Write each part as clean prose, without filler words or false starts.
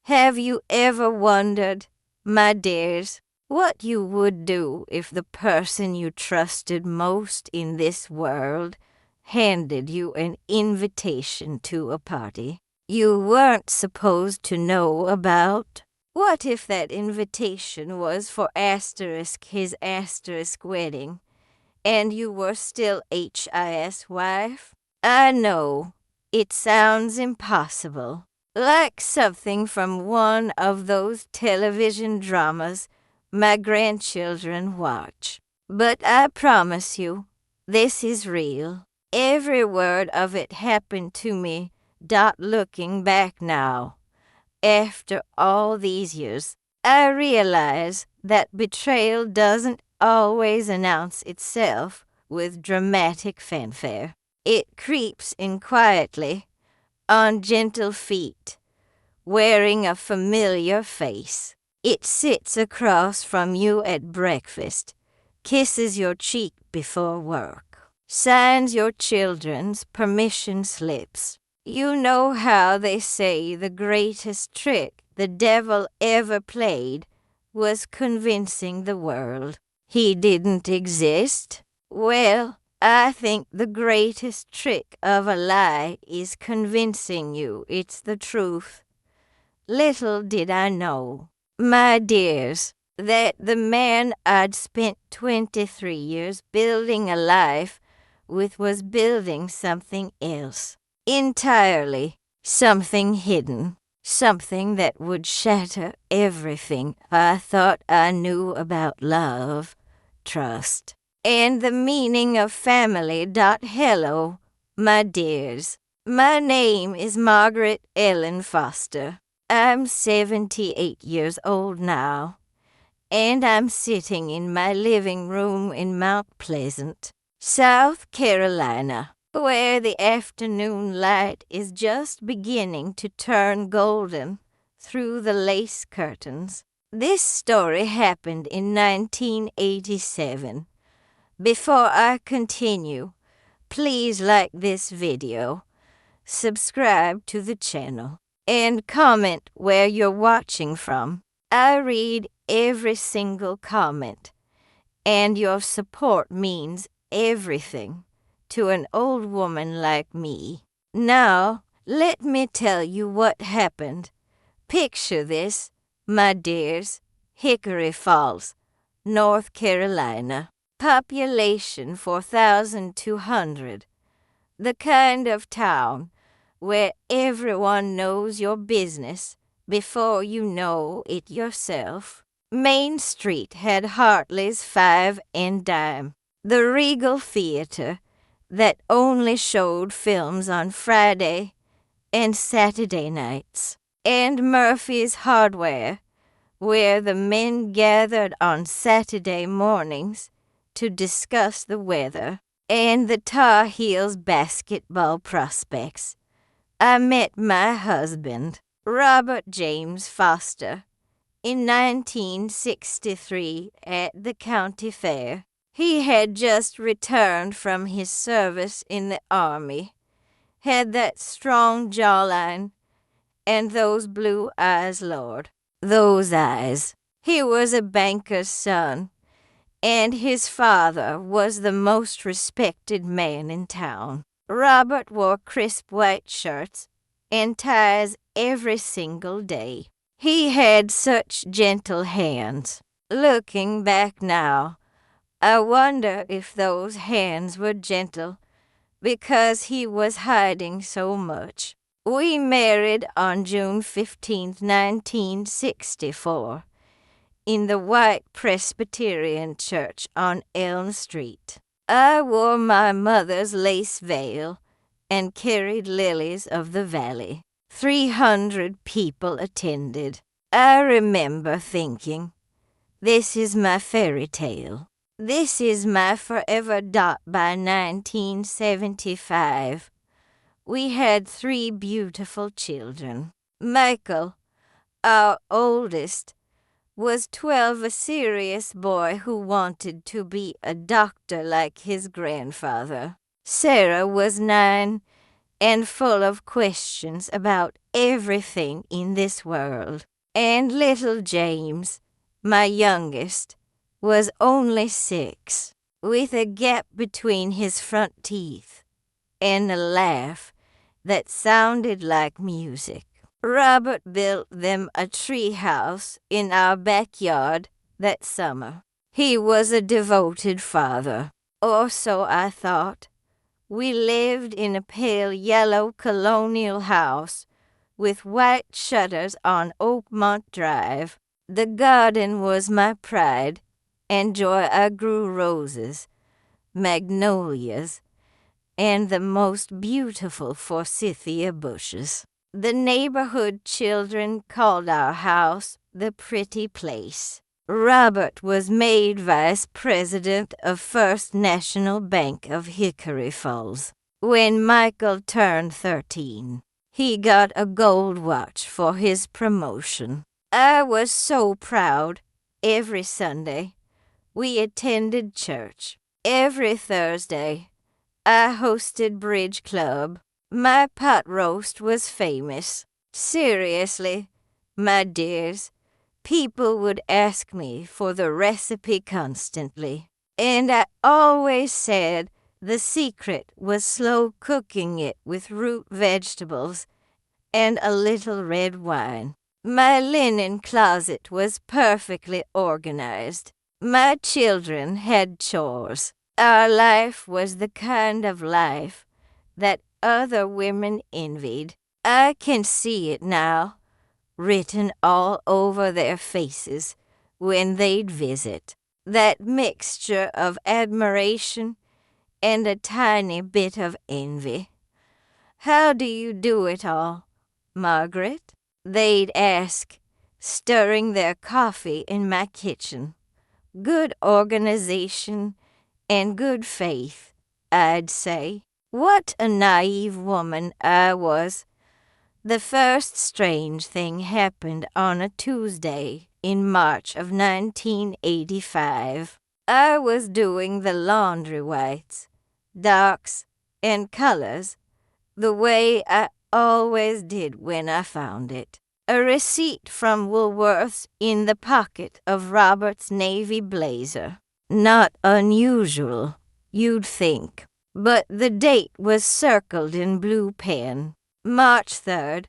Have you ever wondered, my dears, what you would do if the person you trusted most in this world handed you an invitation to a party you weren't supposed to know about? What if that invitation was for his wedding, and you were still his wife? I know, it sounds impossible, like something from one of those television dramas my grandchildren watch. But I promise you, this is real. Every word of it happened to me. Looking back now, after all these years, I realize that betrayal doesn't always announce itself with dramatic fanfare. It creeps in quietly, on gentle feet, wearing a familiar face. It sits across from you at breakfast, kisses your cheek before work, signs your children's permission slips. You know how they say the greatest trick the devil ever played was convincing the world he didn't exist? Well, I think the greatest trick of a lie is convincing you it's the truth. Little did I know, my dears, that the man I'd spent 23 years building a life with was building something else. Entirely, something hidden, something that would shatter everything I thought I knew about love, trust, and the meaning of family. Hello, my dears. My name is Margaret Ellen Foster. I'm 78 years old now, and I'm sitting in my living room in Mount Pleasant, South Carolina, where the afternoon light is just beginning to turn golden through the lace curtains. This story happened in 1987. Before I continue, please like this video, subscribe to the channel, and comment where you're watching from. I read every single comment, and your support means everything to an old woman like me. Now, let me tell you what happened. Picture this, my dears. Hickory Falls, North Carolina. Population 4,200. The kind of town where everyone knows your business before you know it yourself. Main Street had Hartley's Five and Dime, the Regal Theater that only showed films on Friday and Saturday nights, and Murphy's Hardware, where the men gathered on Saturday mornings to discuss the weather, and the Tar Heels basketball prospects. I met my husband, Robert James Foster, in 1963 at the county fair. He had just returned from his service in the Army, had that strong jawline, and those blue eyes, Lord, those eyes. He was a banker's son, and his father was the most respected man in town. Robert wore crisp white shirts and ties every single day. He had such gentle hands. Looking back now, I wonder if those hands were gentle because he was hiding so much. We married on June 15, 1964, in the White Presbyterian Church on Elm Street. I wore my mother's lace veil and carried lilies of the valley. 300 people attended. I remember thinking, this is my fairy tale. This is my forever. By 1975, we had 3 beautiful children. Michael, our oldest, was 12, a serious boy who wanted to be a doctor like his grandfather. Sarah was 9 and full of questions about everything in this world. And little James, my youngest, was only 6, with a gap between his front teeth and a laugh that sounded like music. Robert built them a tree house in our backyard that summer. He was a devoted father, or so I thought. We lived in a pale yellow colonial house with white shutters on Oakmont Drive. The garden was my pride and joy. I grew roses, magnolias, and the most beautiful forsythia bushes. The neighborhood children called our house the pretty place. Robert was made vice president of First National Bank of Hickory Falls. When Michael turned 13, he got a gold watch for his promotion. I was so proud. Every Sunday, we attended church. Every Thursday, I hosted bridge club. My pot roast was famous. Seriously, my dears, people would ask me for the recipe constantly, and I always said the secret was slow cooking it with root vegetables and a little red wine. My linen closet was perfectly organized. My children had chores. Our life was the kind of life that other women envied. I can see it now, written all over their faces when they'd visit. That mixture of admiration and a tiny bit of envy. "How do you do it all, Margaret?" they'd ask, stirring their coffee in my kitchen. "Good organization and good faith," I'd say. What a naive woman I was. The first strange thing happened on a Tuesday in March of 1985. I was doing the laundry whites, darks, and colors the way I always did when I found it. A receipt from Woolworth's in the pocket of Robert's navy blazer. Not unusual, you'd think, but the date was circled in blue pen. March 3rd,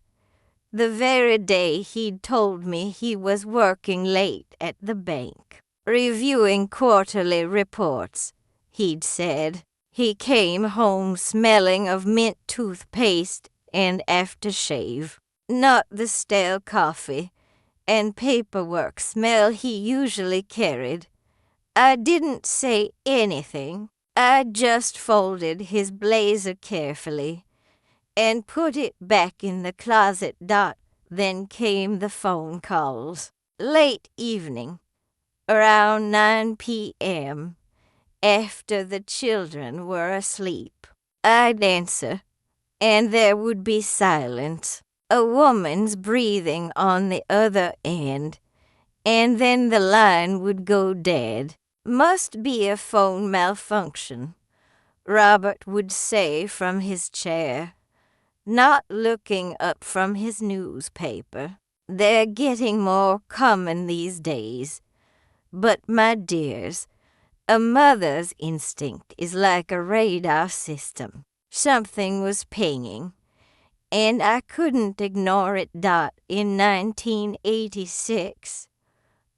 the very day he'd told me he was working late at the bank, reviewing quarterly reports, he'd said. He came home smelling of mint toothpaste and aftershave, not the stale coffee and paperwork smell he usually carried. I didn't say anything. I just folded his blazer carefully and put it back in the closet. Then came the phone calls. Late evening, around 9 p.m., after the children were asleep. I'd answer, and there would be silence, a woman's breathing on the other end, and then the line would go dead. "Must be a phone malfunction," Robert would say from his chair, not looking up from his newspaper. "They're getting more common these days. But, my dears, a mother's instinct is like a radar system. Something was pinging, and I couldn't ignore it. In 1986,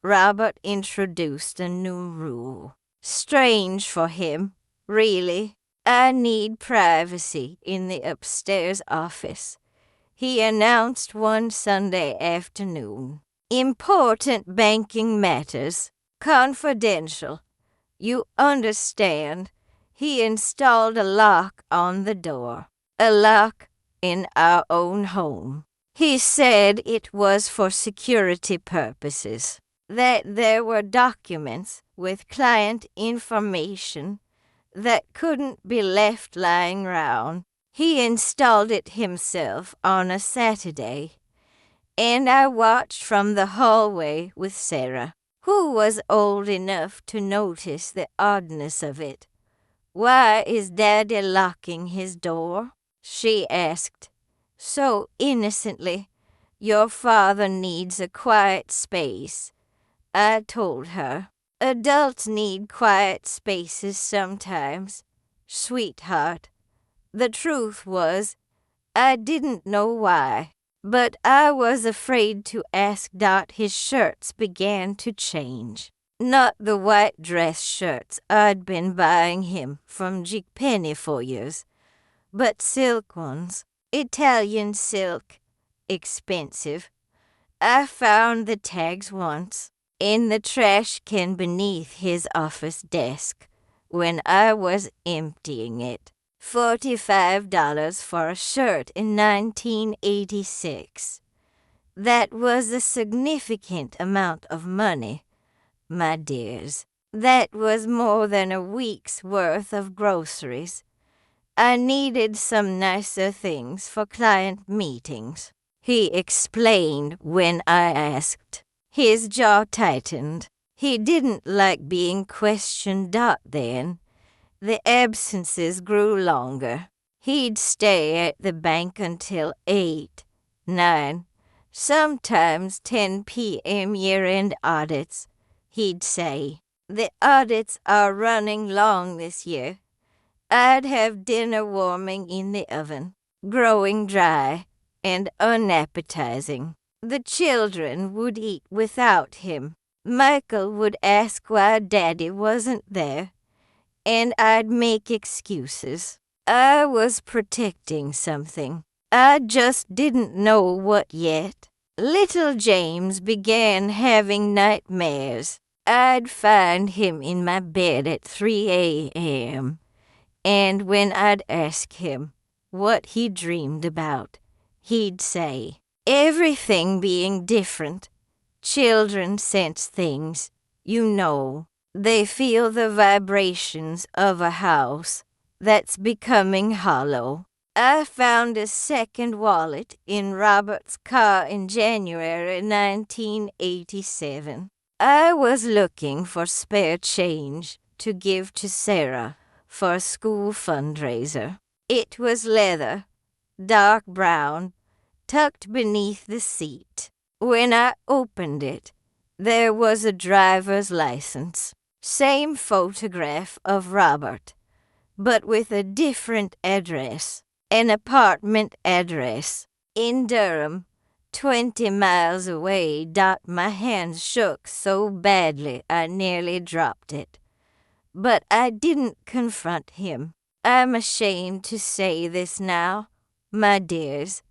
Robert introduced a new rule. Strange for him, really. "I need privacy in the upstairs office," he announced one Sunday afternoon. "Important banking matters. Confidential. You understand." He installed a lock on the door. A lock in our own home. He said it was for security purposes, that there were documents with client information that couldn't be left lying round. He installed it himself on a Saturday, and I watched from the hallway with Sarah, who was old enough to notice the oddness of it. "Why is Daddy locking his door?" she asked. so innocently. Your father needs a quiet space, I told her. Adults need quiet spaces sometimes, sweetheart. The truth was, I didn't know why, but I was afraid to ask. His shirts began to change. Not the white dress shirts I'd been buying him from Penny for years, but silk ones. Italian silk. Expensive. I found the tags once in the trash can beneath his office desk when I was emptying it. $45 for a shirt in 1986. That was a significant amount of money, my dears. That was more than a week's worth of groceries. I needed some nicer things for client meetings, he explained when I asked. His jaw tightened. He didn't like being questioned. Then the absences grew longer. He'd stay at the bank until 8, 9, sometimes 10 p.m. year-end audits. He'd say, "The audits are running long this year." I'd have dinner warming in the oven, growing dry and unappetizing. The children would eat without him. Michael would ask why Daddy wasn't there, and I'd make excuses. I was protecting something. I just didn't know what yet. Little James began having nightmares. I'd find him in my bed at 3 a.m., and when I'd ask him what he dreamed about, he'd say, "Everything being different. Children sense things, you know. They feel the vibrations of a house that's becoming hollow." I found a second wallet in Robert's car in January 1987. I was looking for spare change to give to Sarah for a school fundraiser. It was leather, dark brown, tucked beneath the seat. When I opened it, there was a driver's license. Same photograph of Robert, but with a different address. An apartment address in Durham, 20 miles away. My hands shook so badly I nearly dropped it. But I didn't confront him. I'm ashamed to say this now, my dears,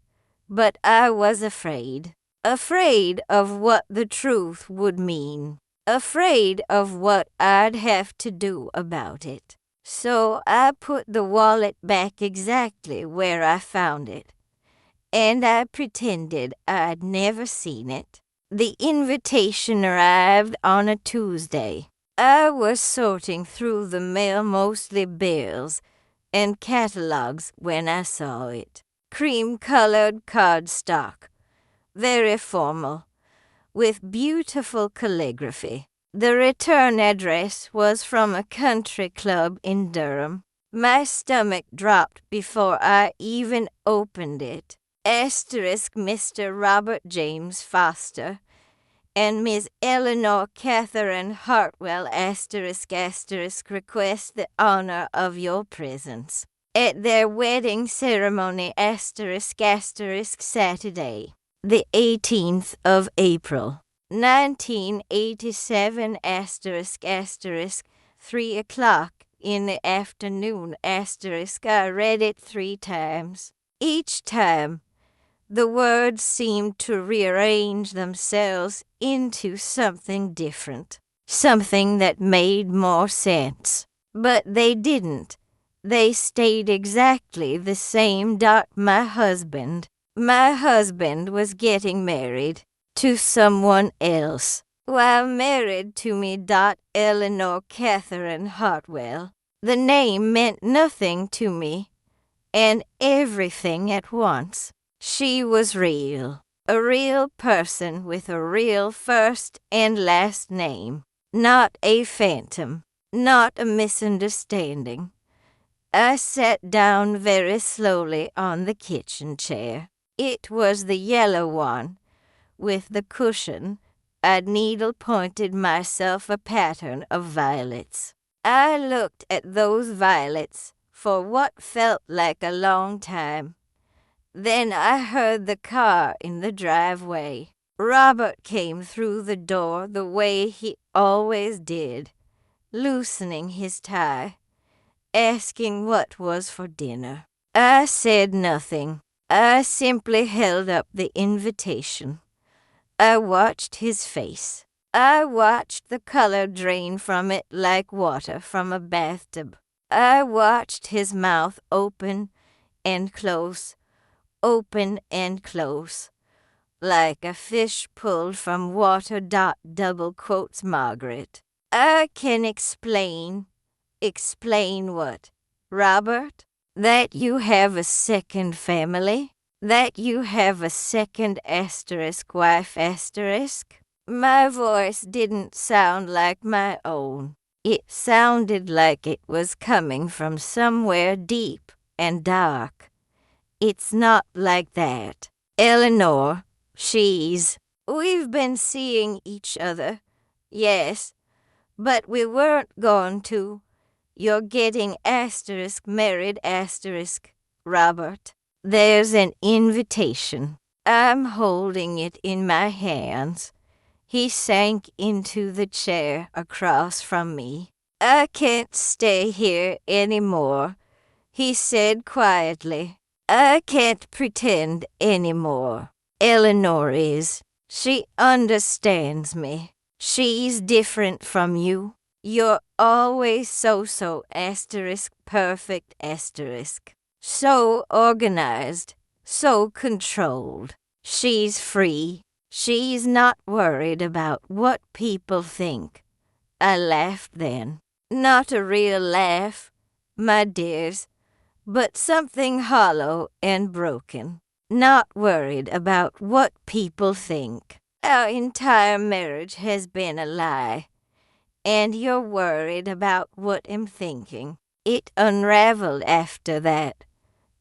but I was afraid. Afraid of what the truth would mean. Afraid of what I'd have to do about it. So I put the wallet back exactly where I found it, and I pretended I'd never seen it. The invitation arrived on a Tuesday. I was sorting through the mail, mostly bills and catalogs, when I saw it. Cream-colored cardstock, very formal, with beautiful calligraphy. The return address was from a country club in Durham. My stomach dropped before I even opened it. Asterisk Mr. Robert James Foster and Miss Eleanor Catherine Hartwell asterisk request the honor of your presence at their wedding ceremony asterisk Saturday, the 18th of April. 1987 3 o'clock in the afternoon I read it 3 times. Each time, the words seemed to rearrange themselves into something different, something that made more sense. But they didn't. They stayed exactly the same. My husband was getting married to someone else, while married to me. Eleanor Catherine Hartwell. The name meant nothing to me, and everything at once. She was real, a real person with a real first and last name, not a phantom, not a misunderstanding. I sat down very slowly on the kitchen chair. It was the yellow one, with the cushion. I'd needle-pointed myself a pattern of violets. I looked at those violets for what felt like a long time. Then I heard the car in the driveway. Robert came through the door the way he always did, loosening his tie, asking what was for dinner. I said nothing. I simply held up the invitation. I watched his face. I watched the color drain from it like water from a bathtub. I watched his mouth open and close, like a fish pulled from water. Double quotes Margaret. I can explain. Explain what? Robert? That you have a second family? That you have a second wife asterisk? My voice didn't sound like my own. It sounded like it was coming from somewhere deep and dark. It's not like that. Eleanor, we've been seeing each other. Yes, but we weren't going to. You're getting married Robert. There's an invitation. I'm holding it in my hands. He sank into the chair across from me. I can't stay here anymore, he said quietly. I can't pretend anymore. Eleanor is. She understands me. She's different from you. You're always so perfect. So organized, so controlled. She's free. She's not worried about what people think. I laughed then. Not a real laugh, my dears, but something hollow and broken. Not worried about what people think. Our entire marriage has been a lie, and you're worried about what I'm thinking. It unraveled after that,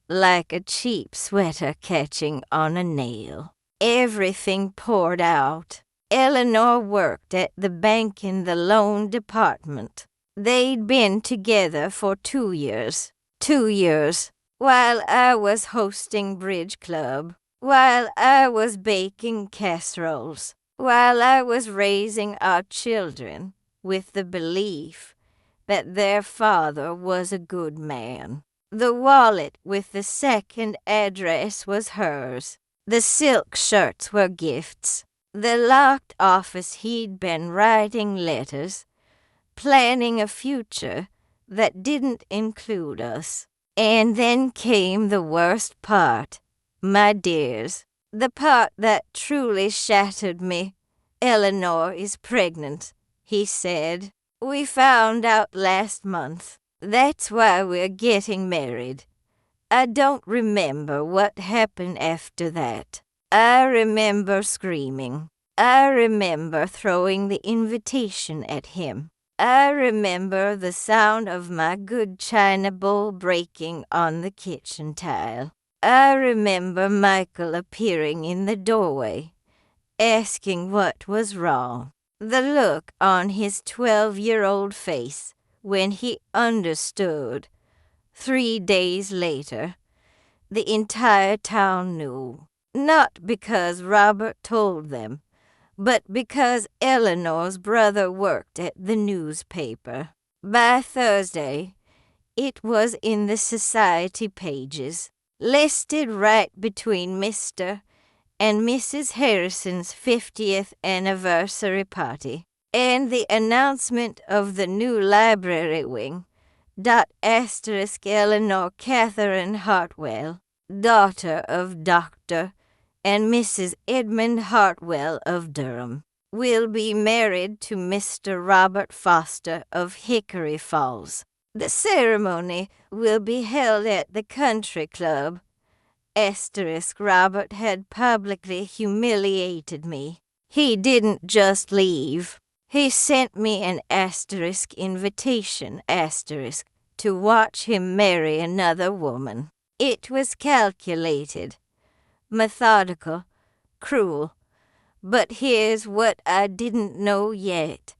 like a cheap sweater catching on a nail. Everything poured out. Eleanor worked at the bank in the loan department. They'd been together for 2 years. 2 years. While I was hosting bridge club. While I was baking casseroles. While I was raising our children with the belief that their father was a good man. The wallet with the second address was hers. The silk shirts were gifts. The locked office he'd been writing letters, planning a future that didn't include us. And then came the worst part, my dears. The part that truly shattered me. Eleanor is pregnant, he said. We found out last month. That's why we're getting married. I don't remember what happened after that. I remember screaming. I remember throwing the invitation at him. I remember the sound of my good china bowl breaking on the kitchen tile. I remember Michael appearing in the doorway, asking what was wrong. The look on his 12-year-old face when he understood. 3 days later, the entire town knew. Not because Robert told them, but because Eleanor's brother worked at the newspaper. By Thursday, it was in the society pages, listed right between Mr. and Mrs. Harrison's 50th anniversary party, and the announcement of the new library wing. Eleanor Catherine Hartwell, daughter of Dr. and Mrs. Edmund Hartwell of Durham, will be married to Mr. Robert Foster of Hickory Falls. The ceremony will be held at the country club. Robert had publicly humiliated me. He didn't just leave. He sent me an invitation to watch him marry another woman. It was calculated. methodical, cruel. But here's what I didn't know yet,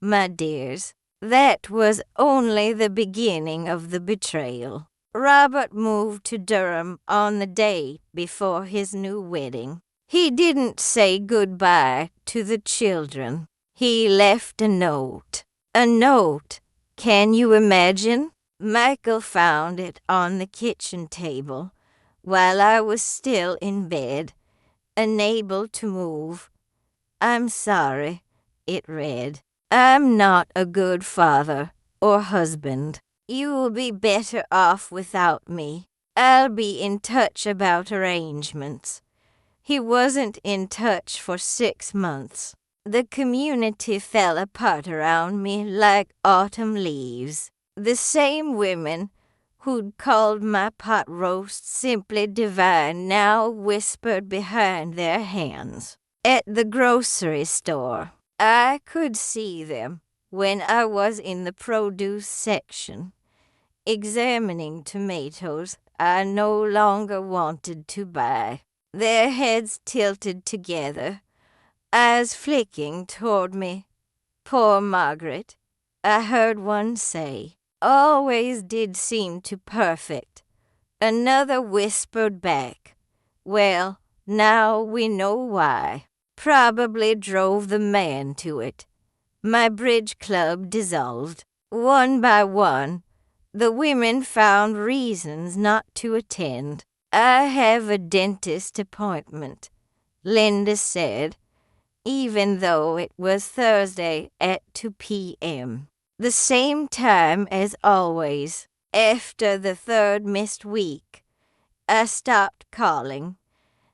my dears. That was only the beginning of the betrayal. Robert moved to Durham on the day before his new wedding. He didn't say goodbye to the children. He left a note. A note. Can you imagine? Michael found it on the kitchen table while I was still in bed, unable to move. I'm sorry, it read. I'm not a good father or husband. You'll be better off without me. I'll be in touch about arrangements. He wasn't in touch for 6 months. The community fell apart around me like autumn leaves. The same women who'd called my pot roast simply divine now whispered behind their hands. At the grocery store, I could see them when I was in the produce section, examining tomatoes I no longer wanted to buy. Their heads tilted together, eyes flicking toward me. Poor Margaret, I heard one say, always did seem too perfect. Another whispered back, well, now we know why. Probably drove the man to it. My bridge club dissolved. One by one, the women found reasons not to attend. I have a dentist appointment, Linda said, even though it was Thursday at 2 p.m. The same time as always. After the third missed week, I stopped calling.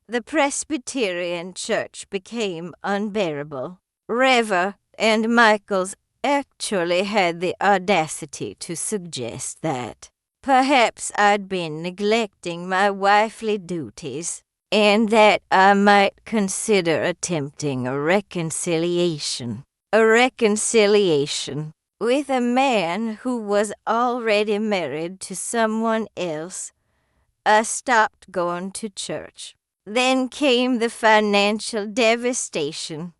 The Presbyterian church became unbearable. Reva and Michaels actually had the audacity to suggest that perhaps I'd been neglecting my wifely duties, and that I might consider attempting a reconciliation. A reconciliation with a man who was already married to someone else. I stopped going to church. Then came the financial devastation.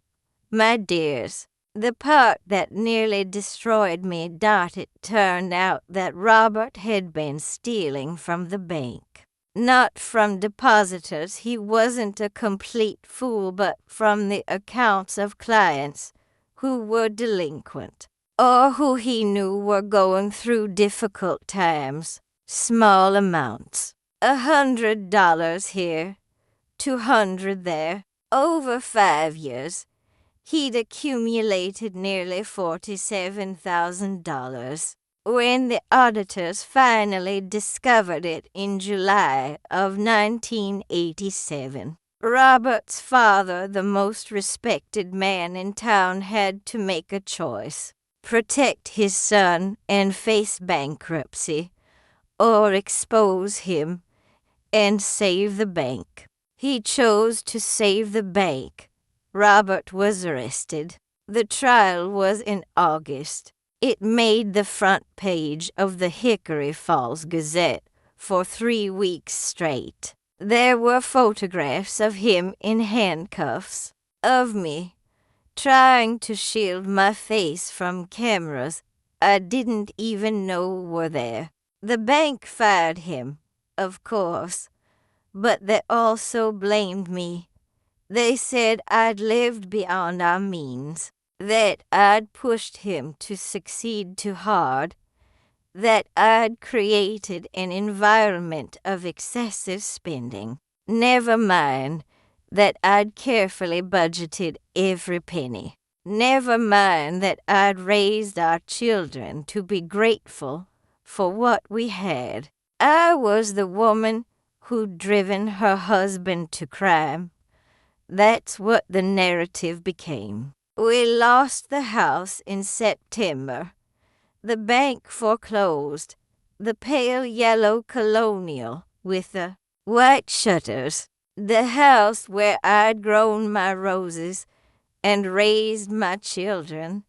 My dears, the part that nearly destroyed me, it turned out that Robert had been stealing from the bank. Not from depositors, he wasn't a complete fool, but from the accounts of clients who were delinquent, or who he knew were going through difficult times. Small amounts. $100 here, 200 there. Over 5 years, he'd accumulated nearly $47,000. When the auditors finally discovered it in July of 1987, Robert's father, the most respected man in town, had to make a choice: protect his son and face bankruptcy, or expose him and save the bank. He chose to save the bank. Robert was arrested. The trial was in August. It made the front page of the Hickory Falls Gazette for 3 weeks straight. There were photographs of him in handcuffs, of me, trying to shield my face from cameras I didn't even know were there. The bank fired him, of course, but they also blamed me. They said I'd lived beyond our means, that I'd pushed him to succeed too hard, that I'd created an environment of excessive spending. Never mind that I'd carefully budgeted every penny. Never mind that I'd raised our children to be grateful for what we had. I was the woman who'd driven her husband to crime. That's what the narrative became. We lost the house in September. The bank foreclosed. The pale yellow colonial with the white shutters. The house where I'd grown my roses and raised my children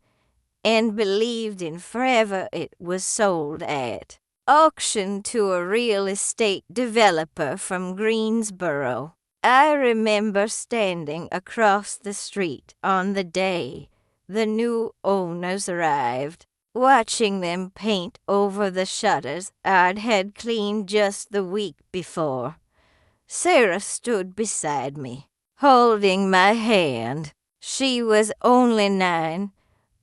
and believed in forever, it was sold at auction to a real estate developer from Greensboro. I remember standing across the street on the day the new owners arrived, watching them paint over the shutters I'd had cleaned just the week before. Sarah stood beside me, holding my hand. She was only 9,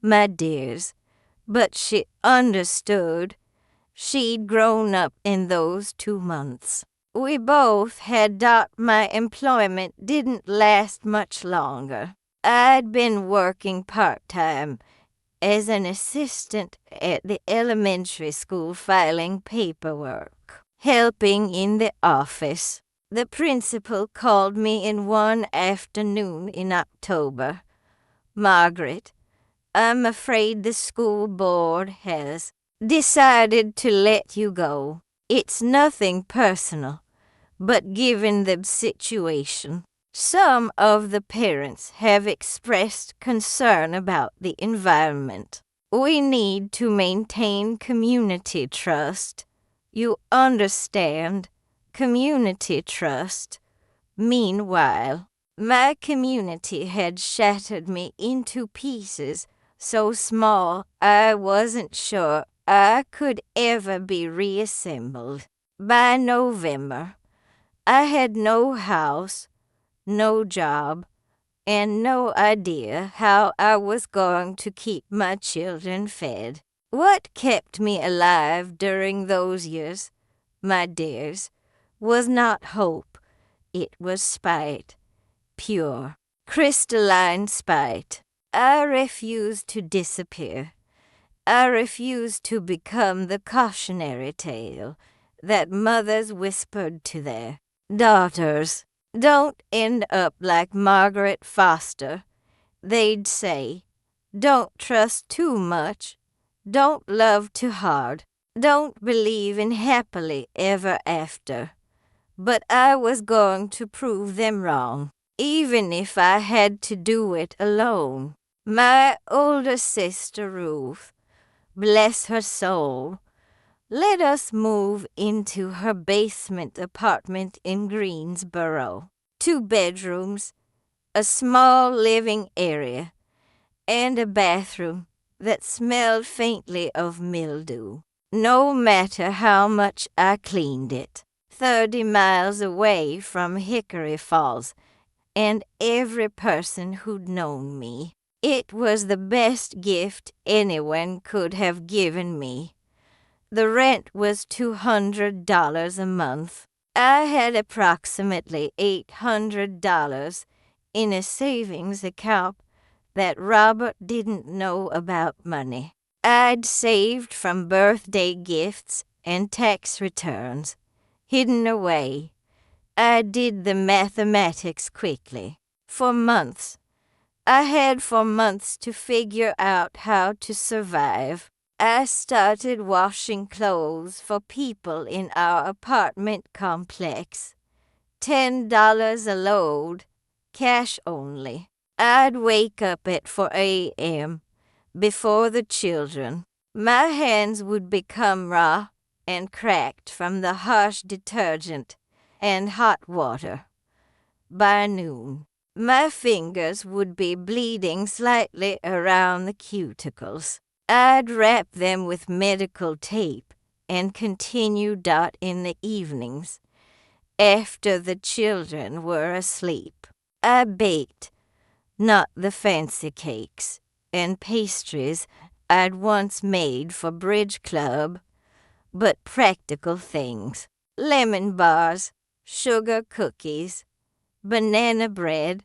my dears, but she understood. She'd grown up in those 2 months. We both had thought my employment didn't last much longer. I'd been working part-time as an assistant at the elementary school filing paperwork, helping in the office. The principal called me in one afternoon in October. "Margaret, I'm afraid the school board has decided to let you go. It's nothing personal, but given the situation, some of the parents have expressed concern about the environment. We need to maintain community trust. You understand? Community trust." Meanwhile, my community had shattered me into pieces so small I wasn't sure I could ever be reassembled. By November, I had no house, no job, and no idea how I was going to keep my children fed. What kept me alive during those years, my dears, was not hope. It was spite, pure, crystalline spite. I refused to disappear. I refused to become the cautionary tale that mothers whispered to their daughters. "Don't end up like Margaret Foster," they'd say. "Don't trust too much. Don't love too hard. Don't believe in happily ever after." But I was going to prove them wrong, even if I had to do it alone. My older sister Ruth, bless her soul, let us move into her basement apartment in Greensboro. 2 bedrooms, a small living area, and a bathroom that smelled faintly of mildew. No matter how much I cleaned it. 30 miles away from Hickory Falls and every person who'd known me. It was the best gift anyone could have given me. The rent was $200 a month. I had approximately $800 in a savings account that Robert didn't know about money. I'd saved from birthday gifts and tax returns, hidden away. I did the mathematics quickly. I had for months to figure out how to survive. I started washing clothes for people in our apartment complex. $10 a load, cash only. I'd wake up at 4 a.m. before the children. My hands would become raw and cracked from the harsh detergent and hot water. By noon, my fingers would be bleeding slightly around the cuticles. I'd wrap them with medical tape and continue dot in the evenings, after the children were asleep. I baked, not the fancy cakes and pastries I'd once made for Bridge Club, but practical things. Lemon bars, sugar cookies, banana bread.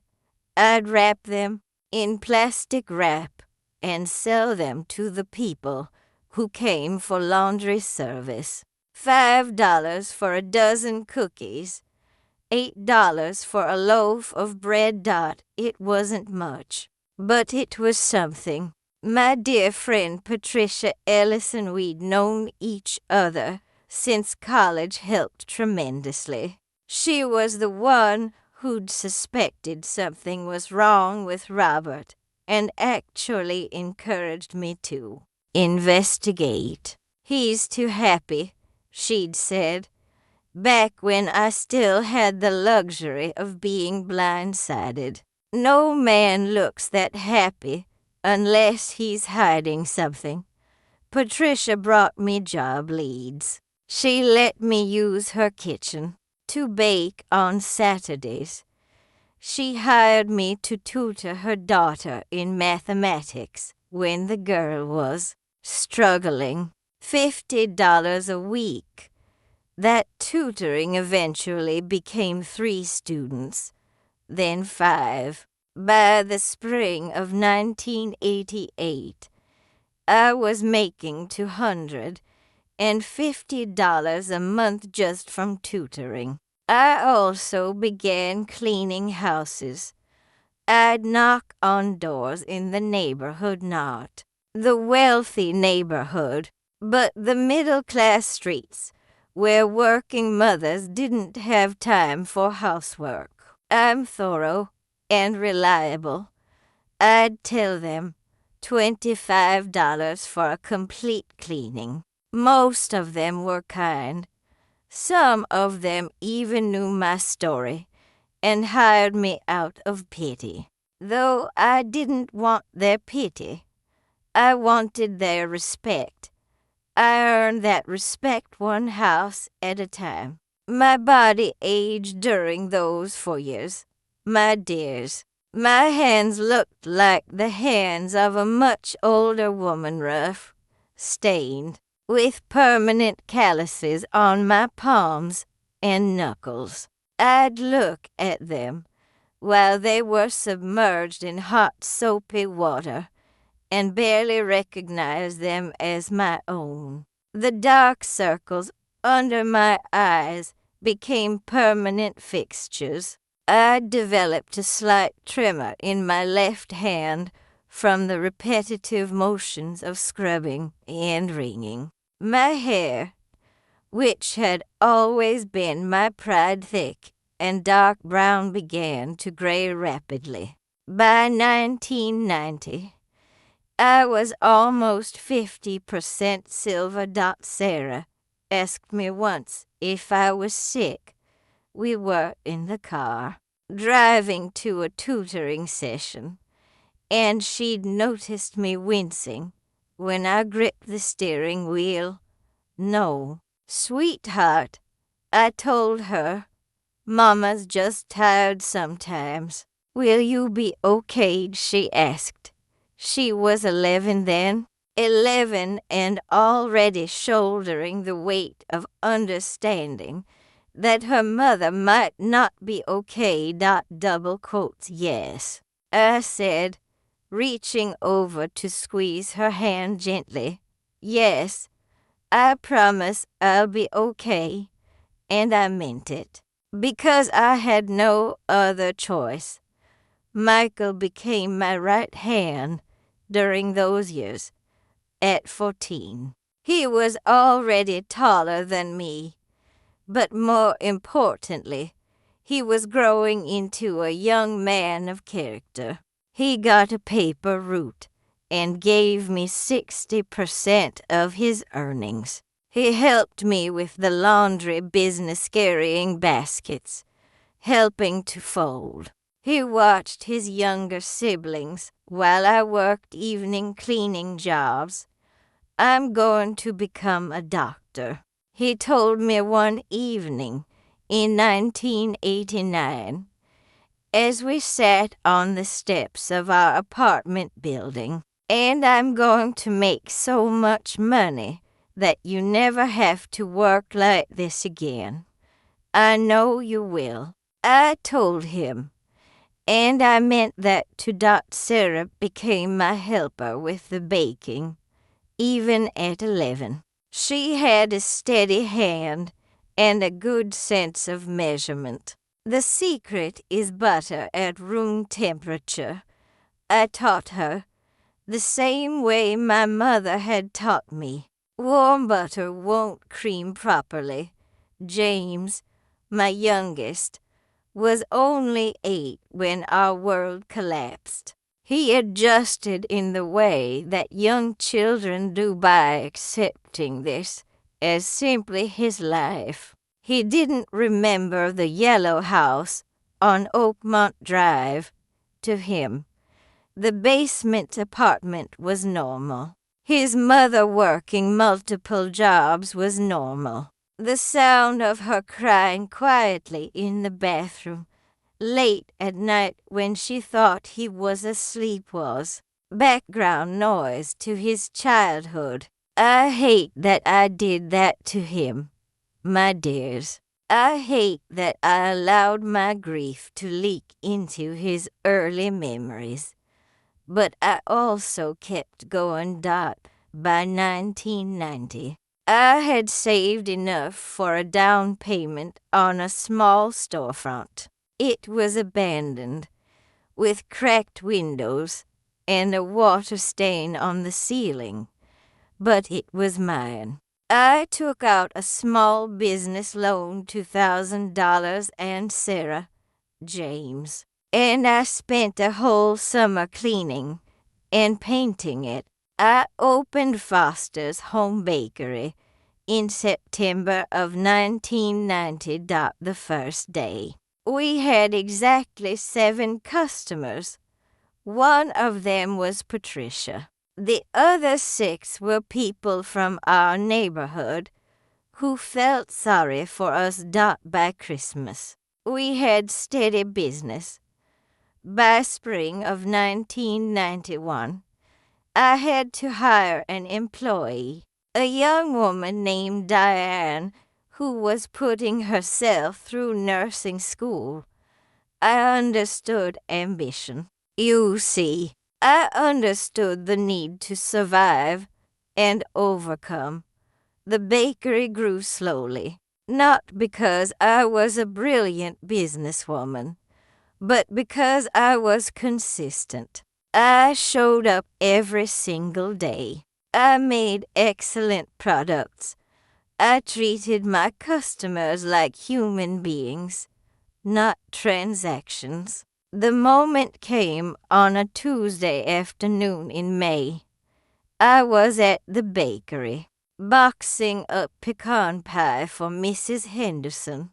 I'd wrap them in plastic wrap and sell them to the people who came for laundry service. $5 for a dozen cookies, $8 for a loaf of bread. It wasn't much, but it was something. My dear friend Patricia Ellison, we'd known each other since college, helped tremendously. She was the one who'd suspected something was wrong with Robert and actually encouraged me to investigate. "He's too happy," she'd said. back when I still had the luxury of being blindsided. No man looks that happy unless he's hiding something. Patricia brought me job leads. She let me use her kitchen to bake on Saturdays. She hired me to tutor her daughter in mathematics when the girl was struggling. $50 a week. That tutoring eventually became 3 students, then 5. By the spring of 1988, I was making $250 a month just from tutoring. I also began cleaning houses. I'd knock on doors in the neighborhood, not the wealthy neighborhood, but the middle-class streets where working mothers didn't have time for housework. I'm thorough and reliable. I'd tell them $25 for a complete cleaning. Most of them were kind. Some of them even knew my story and hired me out of pity. Though I didn't want their pity, I wanted their respect. I earned that respect one house at a time. My body aged during those 4 years. My dears, my hands looked like the hands of a much older woman, rough, stained, with permanent calluses on my palms and knuckles. I'd look at them while they were submerged in hot, soapy water and barely recognize them as my own. The dark circles under my eyes became permanent fixtures. I developed a slight tremor in my left hand from the repetitive motions of scrubbing and wringing. My hair, which had always been my pride thick and dark brown, began to gray rapidly. By 1990, I was almost 50% silver. Sarah asked me once if I was sick. We were in the car, driving to a tutoring session, and she'd noticed me wincing when I gripped the steering wheel. No, sweetheart, I told her, Mama's just tired sometimes. Will you be okay? She asked. She was 11 then. 11 and already shouldering the weight of understanding that her mother might not be okay. Double quotes, yes, I said, reaching over to squeeze her hand gently. Yes, I promise I'll be okay, and I meant it, because I had no other choice. Michael became my right hand during those years. At 14, he was already taller than me, but more importantly, he was growing into a young man of character. He got a paper route and gave me 60% of his earnings. He helped me with the laundry business, carrying baskets, helping to fold. He watched his younger siblings while I worked evening cleaning jobs. I'm going to become a doctor, he told me one evening in 1989 as we sat on the steps of our apartment building. And I'm going to make so much money that you never have to work like this again. I know you will, I told him. And I meant that to Sarah became my helper with the baking, even at 11. She had a steady hand and a good sense of measurement. The secret is butter at room temperature, I taught her, the same way my mother had taught me. Warm butter won't cream properly. James, my youngest, was only 8 when our world collapsed. He adjusted in the way that young children do by accepting this as simply his life. He didn't remember the yellow house on Oakmont Drive. To him, the basement apartment was normal. His mother working multiple jobs was normal. The sound of her crying quietly in the bathroom late at night when she thought he was asleep was background noise to his childhood. I hate that I did that to him, my dears. I hate that I allowed my grief to leak into his early memories. But I also kept going. By 1990, I had saved enough for a down payment on a small storefront. It was abandoned, with cracked windows and a water stain on the ceiling, but it was mine. I took out a small business loan, $2,000, and Sarah, James, and I spent a whole summer cleaning and painting it. I opened Foster's Home Bakery in September of 1990. The first day. We had exactly 7 customers. One of them was Patricia. The other 6 were people from our neighborhood who felt sorry for us. By Christmas, we had steady business. By spring of 1991, I had to hire an employee, a young woman named Diane, who was putting herself through nursing school. I understood ambition. You see, I understood the need to survive and overcome. The bakery grew slowly, not because I was a brilliant businesswoman, but because I was consistent. I showed up every single day. I made excellent products. I treated my customers like human beings, not transactions. The moment came on a Tuesday afternoon in May. I was at the bakery, boxing up pecan pie for Mrs. Henderson,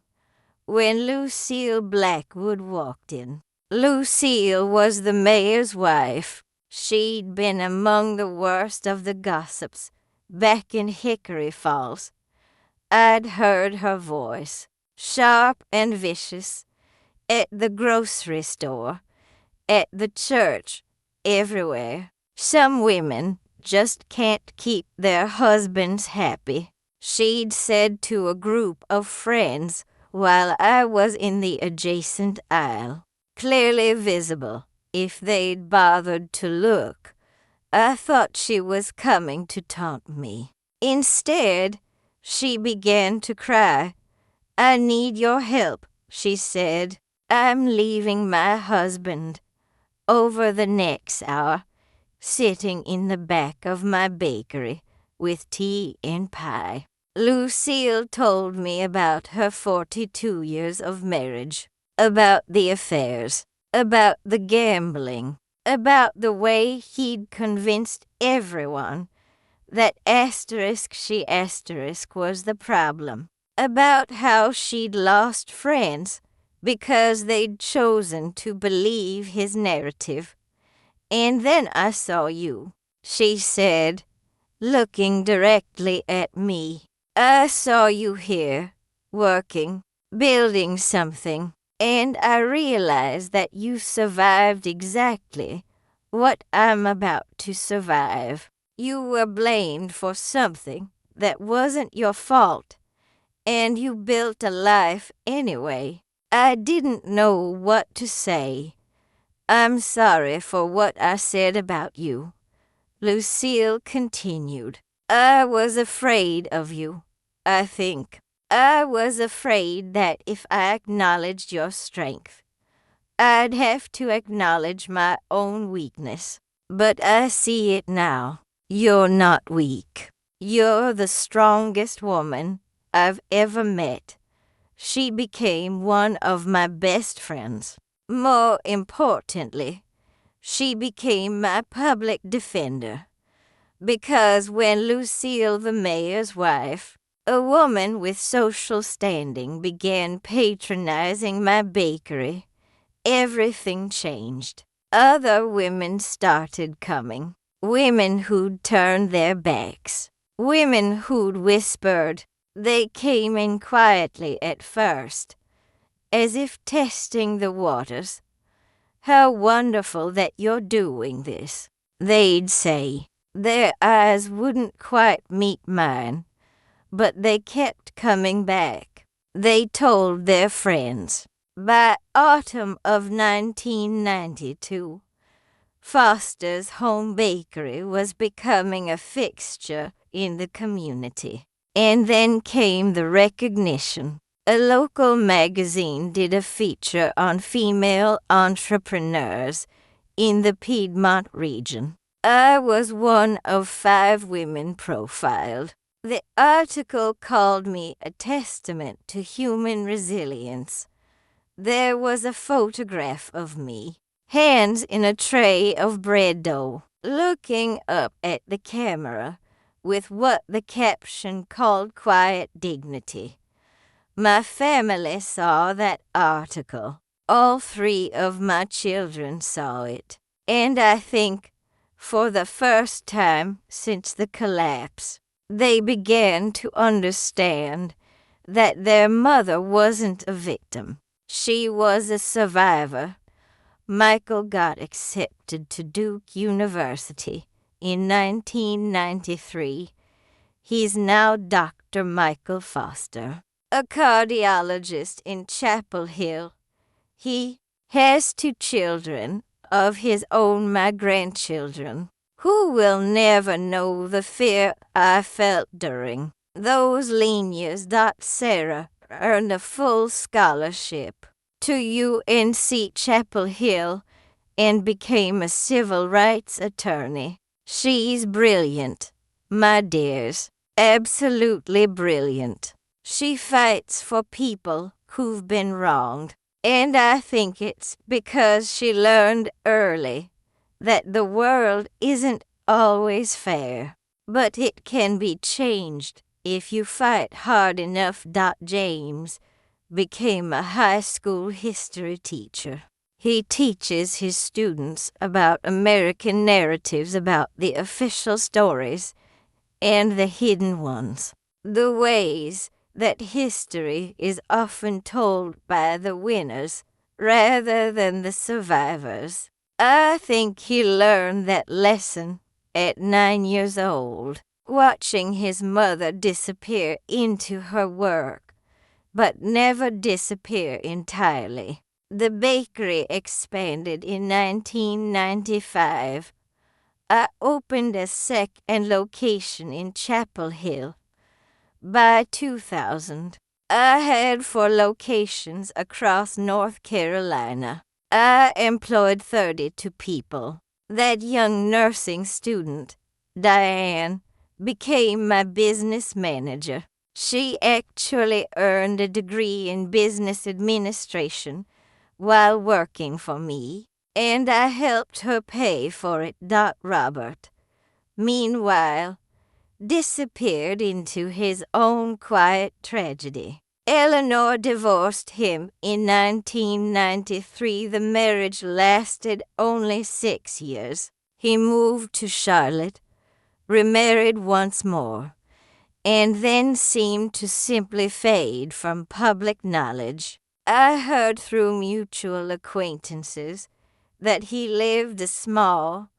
when Lucille Blackwood walked in. Lucille was the mayor's wife. She'd been among the worst of the gossips back in Hickory Falls. I'd heard her voice, sharp and vicious, at the grocery store, at the church, everywhere. Some women just can't keep their husbands happy, she'd said to a group of friends while I was in the adjacent aisle. Clearly visible, if they'd bothered to look. I thought she was coming to taunt me. Instead, she began to cry. I need your help, she said. I'm leaving my husband. Over the next hour, sitting in the back of my bakery with tea and pie. Lucille told me about her 42 years of marriage, about the affairs, about the gambling, about the way he'd convinced everyone that she was the problem, about how she'd lost friends because they'd chosen to believe his narrative. And then I saw you, she said, looking directly at me. I saw you here, working, building something, and I realized that you survived exactly what I'm about to survive. You were blamed for something that wasn't your fault, and you built a life anyway. I didn't know what to say. I'm sorry for what I said about you. Lucille continued. I was afraid of you, I think. I was afraid that if I acknowledged your strength, I'd have to acknowledge my own weakness. But I see it now. You're not weak. You're the strongest woman I've ever met. She became one of my best friends. More importantly, she became my public defender. Because when Lucille, the mayor's wife, A woman with social standing began patronizing my bakery. Everything changed. Other women started coming. Women who'd turned their backs. Women who'd whispered. They came in quietly at first, as if testing the waters. How wonderful that you're doing this, they'd say. Their eyes wouldn't quite meet mine, but they kept coming back. They told their friends. By autumn of 1992, Foster's Home Bakery was becoming a fixture in the community. And then came the recognition. A local magazine did a feature on female entrepreneurs in the Piedmont region. I was one of 5 women profiled. The article called me a testament to human resilience. There was a photograph of me, hands in a tray of bread dough, looking up at the camera with what the caption called quiet dignity. My family saw that article. All 3 of my children saw it. And I think, for the first time since the collapse, they began to understand that their mother wasn't a victim. She was a survivor. Michael got accepted to Duke University in 1993. He's now Dr. Michael Foster, a cardiologist in Chapel Hill. He has 2 children of his own, my grandchildren, who will never know the fear I felt during those lean years. Sarah earned a full scholarship to UNC Chapel Hill and became a civil rights attorney. She's brilliant, my dears, absolutely brilliant. She fights for people who've been wronged, and I think it's because she learned early that the world isn't always fair, but it can be changed if you fight hard enough. James became a high school history teacher. He teaches his students about American narratives, about the official stories and the hidden ones, the ways that history is often told by the winners rather than the survivors. I think he learned that lesson at 9 years old, watching his mother disappear into her work, but never disappear entirely. The bakery expanded in 1995. I opened a second location in Chapel Hill. By 2000, I had 4 locations across North Carolina. I employed 32 people. That young nursing student, Diane, became my business manager. She actually earned a degree in business administration while working for me, and I helped her pay for it. Robert, meanwhile, disappeared into his own quiet tragedy. Eleanor divorced him in 1993. The marriage lasted only 6 years. He moved to Charlotte, remarried once more, and then seemed to simply fade from public knowledge. I heard through mutual acquaintances that he lived a small,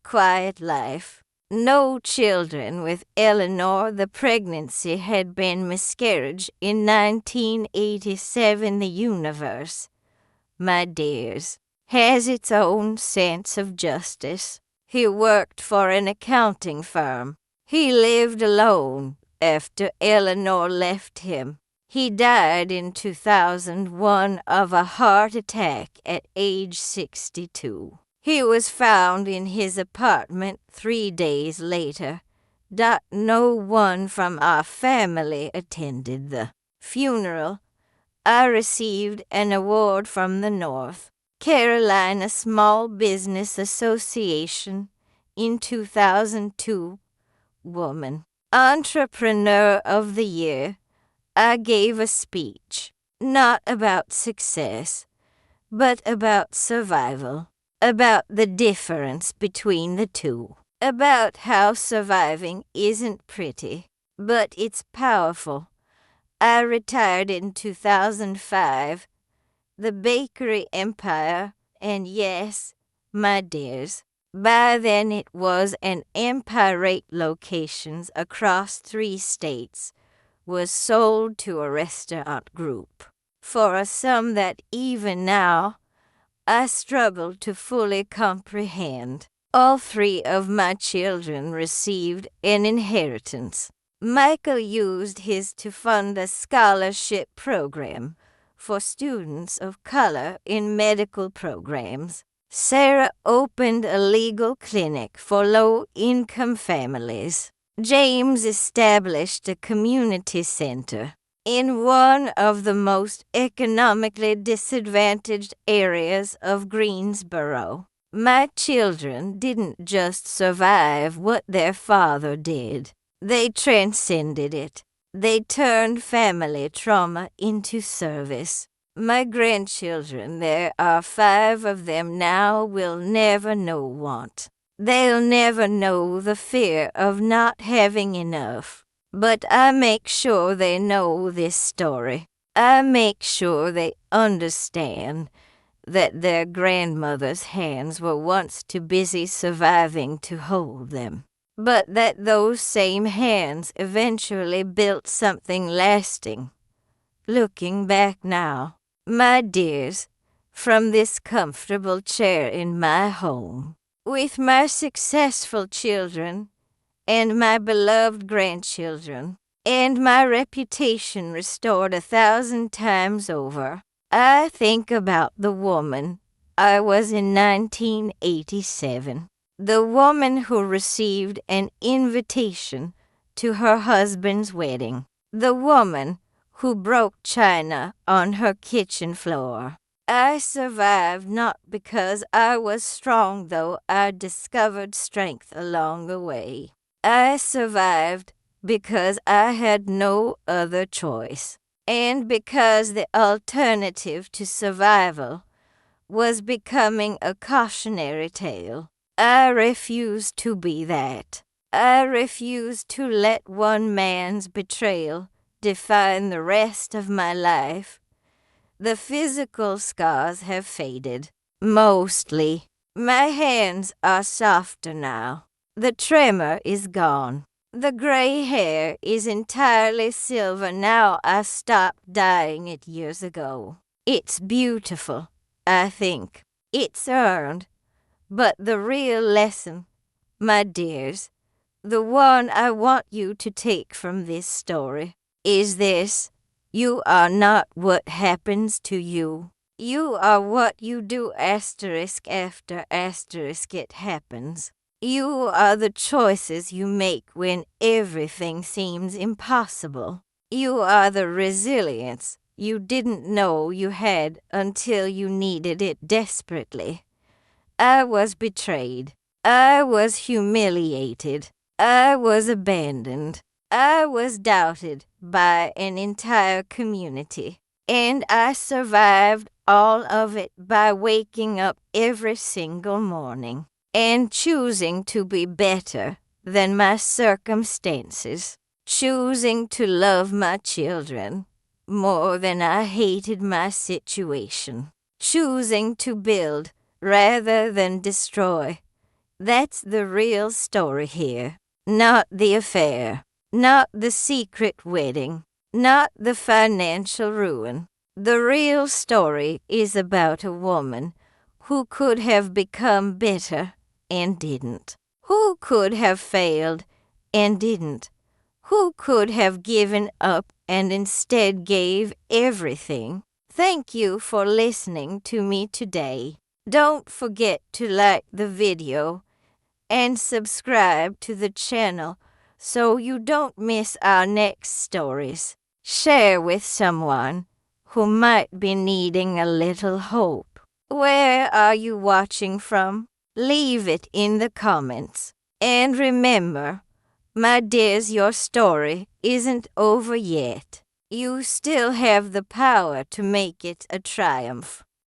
quiet life. No children with Eleanor. The pregnancy had been miscarriage in 1987. The universe, my dears, has its own sense of justice. He worked for an accounting firm. He lived alone after Eleanor left him. He died in 2001 of a heart attack at age 62. He was found in his apartment 3 days later. No one from our family attended the funeral. I received an award from the North Carolina Small Business Association in 2002. Woman. Entrepreneur of the Year, I gave a speech, not about success, but about survival, about the difference between the two, about how surviving isn't pretty, but it's powerful. I retired in 2005, the bakery empire, and yes, my dears, by then it was an empire. 8 locations across 3 states, was sold to a restaurant group for a sum that even now I struggle to fully comprehend. All 3 of my children received an inheritance. Michael used his to fund a scholarship program for students of color in medical programs. Sarah opened a legal clinic for low-income families. James established a community center in one of the most economically disadvantaged areas of Greensboro. My children didn't just survive what their father did. They transcended it. They turned family trauma into service. My grandchildren, there are 5 of them now, will never know want. They'll never know the fear of not having enough. But I make sure they know this story. I make sure they understand that their grandmother's hands were once too busy surviving to hold them, but that those same hands eventually built something lasting. Looking back now, my dears, from this comfortable chair in my home, with my successful children and my beloved grandchildren, and my reputation restored 1,000 times over, I think about the woman I was in 1987, the woman who received an invitation to her husband's wedding, the woman who broke china on her kitchen floor. I survived not because I was strong, though I discovered strength along the way. I survived because I had no other choice, and because the alternative to survival was becoming a cautionary tale. I refused to be that. I refused to let one man's betrayal define the rest of my life. The physical scars have faded, mostly. My hands are softer now. The tremor is gone. The gray hair is entirely silver now. I stopped dyeing it years ago. It's beautiful, I think. It's earned. But the real lesson, my dears, the one I want you to take from this story, is this: you are not what happens to you. You are what you do ** after * it happens. You are the choices you make when everything seems impossible. You are the resilience you didn't know you had until you needed it desperately. I was betrayed. I was humiliated. I was abandoned. I was doubted by an entire community. And I survived all of it by waking up every single morning and choosing to be better than my circumstances, choosing to love my children more than I hated my situation, choosing to build rather than destroy. That's the real story here, not the affair, not the secret wedding, not the financial ruin. The real story is about a woman who could have become better and didn't, who could have failed and didn't, who could have given up and instead gave everything. Thank you for listening to me today. Don't forget to like the video and subscribe to the channel so you don't miss our next stories. Share with someone who might be needing a little hope. Where are you watching from? Leave it in the comments. And remember, My dears, your story isn't over yet. You still have the power to make it a triumph.